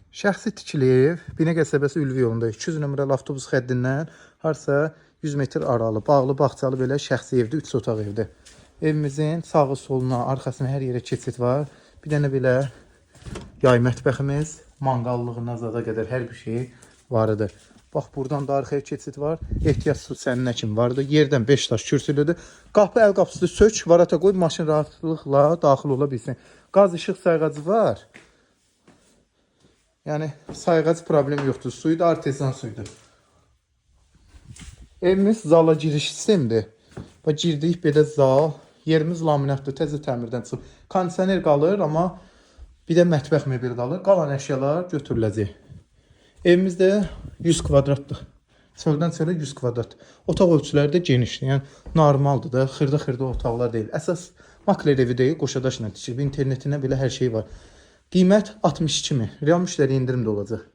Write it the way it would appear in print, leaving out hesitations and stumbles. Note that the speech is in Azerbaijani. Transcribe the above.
Şəxsi tikili ev, Binə qəsəbəsi Ülvi yolunda 200 nömrəli avtobus xəddindən harsa 100 metr aralı, bağlı, bağçalı belə şəxsi evdir, 3 otaq evdir. Evimizin sağı, soluna, arxasına hər yerə keçid var. Bir dənə belə yay mətbəximiz, manqallığına zada qədər hər bir şey varıdır. Bax, buradan da arxaya keçid var. Ehtiyac su səninə kimi vardı. Yerdən 5 daş kürsülüdür. Qapı, əl qapısı sök, varata qoy, maşın rahatlıqla daxil ola bilsin. Qaz, işıq sayğacı var. Yəni sayğac problem yoxdur. Suyu da artezan suyudur. Evimiz zala giriş sistemidir. Bax, girdik belə zal. Yerimiz laminatdır, təzə təmirdən çıxıb. Kondisioner qalır, amma bir də mətbəx mebeli qalır. Qalan əşyalar götürüləcək. Evimiz də 100 kvadratdır. Çöldən çölə 100 kvadrat. Otaq ölçüləri də genişdir. Yəni normaldır da, xırda otaqlar deyil. Əsas makler evi deyil, qoşadaşla tikilib. İnternetinə belə hər şey var. Qiymət 62 min. Real müştəri indirim də olacaq.